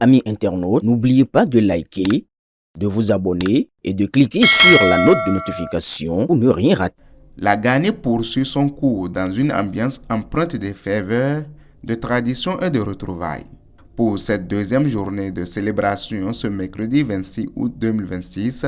Amis internautes, n'oubliez pas de liker, de vous abonner et de cliquer sur la note de notification pour ne rien rater. La Gani poursuit son cours dans une ambiance empreinte de ferveur, de tradition et de retrouvailles. Pour cette deuxième journée de célébration ce mercredi 26 août 2026,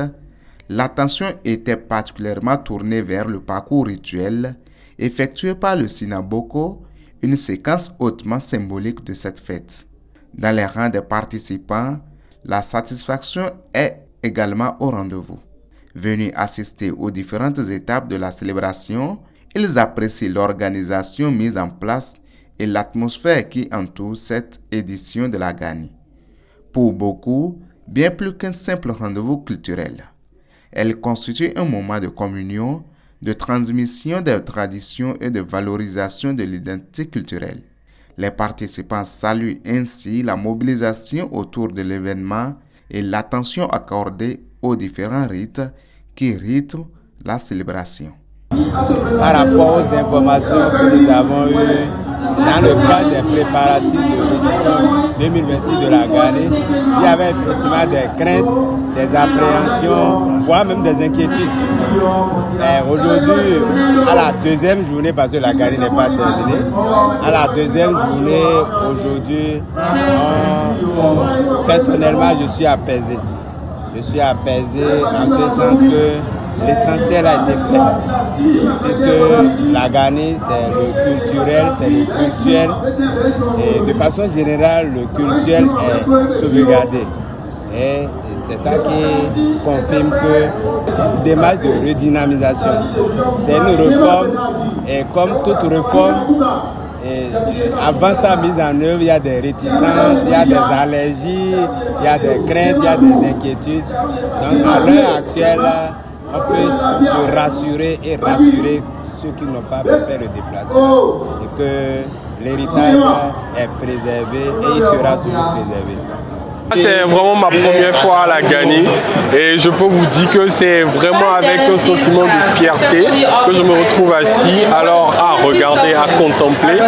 l'attention était particulièrement tournée vers le parcours rituel effectué par le Sinaboko, une séquence hautement symbolique de cette fête. Dans les rangs des participants, la satisfaction est également au rendez-vous. Venus assister aux différentes étapes de la célébration, ils apprécient l'organisation mise en place et l'atmosphère qui entoure cette édition de la Gani. Pour beaucoup, bien plus qu'un simple rendez-vous culturel, elle constitue un moment de communion, de transmission des traditions et de valorisation de l'identité culturelle. Les participants saluent ainsi la mobilisation autour de l'événement et l'attention accordée aux différents rites qui rythment la célébration. Par rapport aux informations que nous avons eues dans le cadre des préparatifs de l'édition 2026 de la Gani, il y avait effectivement des craintes, des appréhensions, voire même des inquiétudes. Aujourd'hui, à la deuxième journée, parce que la Gani n'est pas terminée, à la deuxième journée, aujourd'hui, personnellement, je suis apaisé. Je suis apaisé en ce sens que l'essentiel a été fait. Puisque la Gani, c'est le culturel, c'est le cultuel. Et de façon générale, le cultuel est sauvegardé. Et c'est ça qui confirme que c'est une démarche de redynamisation. C'est une réforme, et comme toute réforme, avant sa mise en œuvre, il y a des réticences, il y a des allergies, il y a des craintes, il y a des inquiétudes. Donc à l'heure actuelle, on peut se rassurer et rassurer ceux qui n'ont pas pu faire le déplacement. Et que l'héritage est préservé et il sera toujours préservé. C'est vraiment ma première fois à la Gani et je peux vous dire que c'est vraiment avec un sentiment de fierté que je me retrouve assis, alors à regarder, à contempler.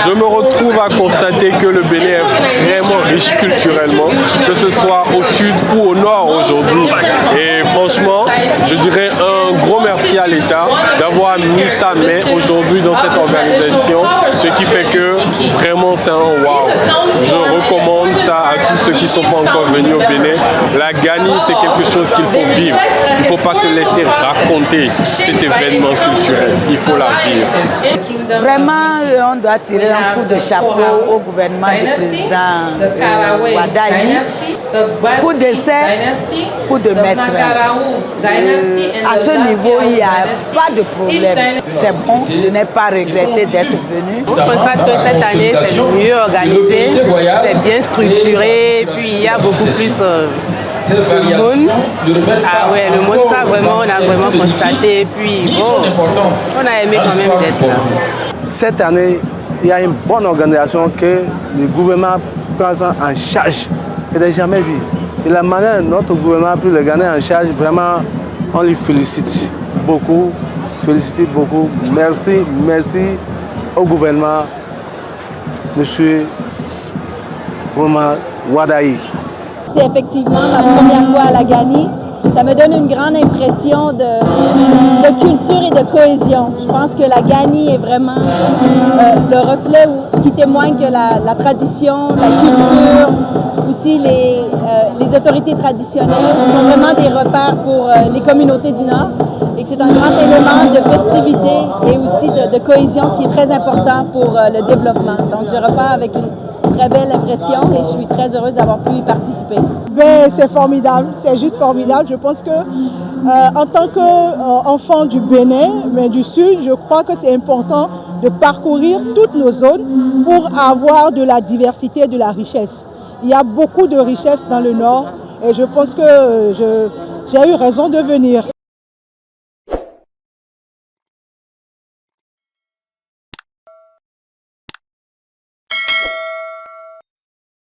Je me retrouve à constater que le Bénin est vraiment riche culturellement, que ce soit au sud ou au nord aujourd'hui. Et franchement, je dirais un gros merci à l'État d'avoir mis sa main aujourd'hui dans cette organisation, ce qui fait que vraiment c'est un wow. Je recommande ça à tous ceux qui sont pas encore venus au Bénin. La Gani, c'est quelque chose qu'il faut vivre. Il ne faut pas se laisser raconter cet événement culturel. Il faut la vivre. Vraiment, on doit tirer un coup de chapeau au gouvernement du président Wadayi. Coup d'essai, coup de maître. À ce niveau, il n'y a pas de problème. C'est bon, je n'ai pas regretté d'être venu. On constate que cette année, c'est mieux organisé, c'est bien structuré, puis il y a beaucoup plus de monde. Ah ouais, le monde, ça vraiment, on a vraiment constaté, puis bon, on a aimé quand même d'être là. Cette année, il y a une bonne organisation que le gouvernement prend en charge. Je n'ai jamais vu. Et la manière dont notre gouvernement a pris le Ghana en charge, vraiment, on lui félicite beaucoup. Félicite beaucoup. Merci, merci au gouvernement, monsieur Wadayi. C'est effectivement ma première fois à la Gani. Ça me donne une grande impression de culture et de cohésion. Je pense que la Gani est vraiment le reflet qui témoigne que la tradition, la culture, aussi les autorités traditionnelles sont vraiment des repères pour les communautés du Nord et que c'est un grand élément de festivité et aussi de cohésion qui est très important pour le développement. Donc je repars avec une très belle impression et je suis très heureuse d'avoir pu y participer. C'est formidable, c'est juste formidable. Je pense que en tant qu'enfant du Bénin, mais du Sud, je crois que c'est important de parcourir toutes nos zones pour avoir de la diversité et de la richesse. Il y a beaucoup de richesses dans le Nord et je pense que j'ai eu raison de venir.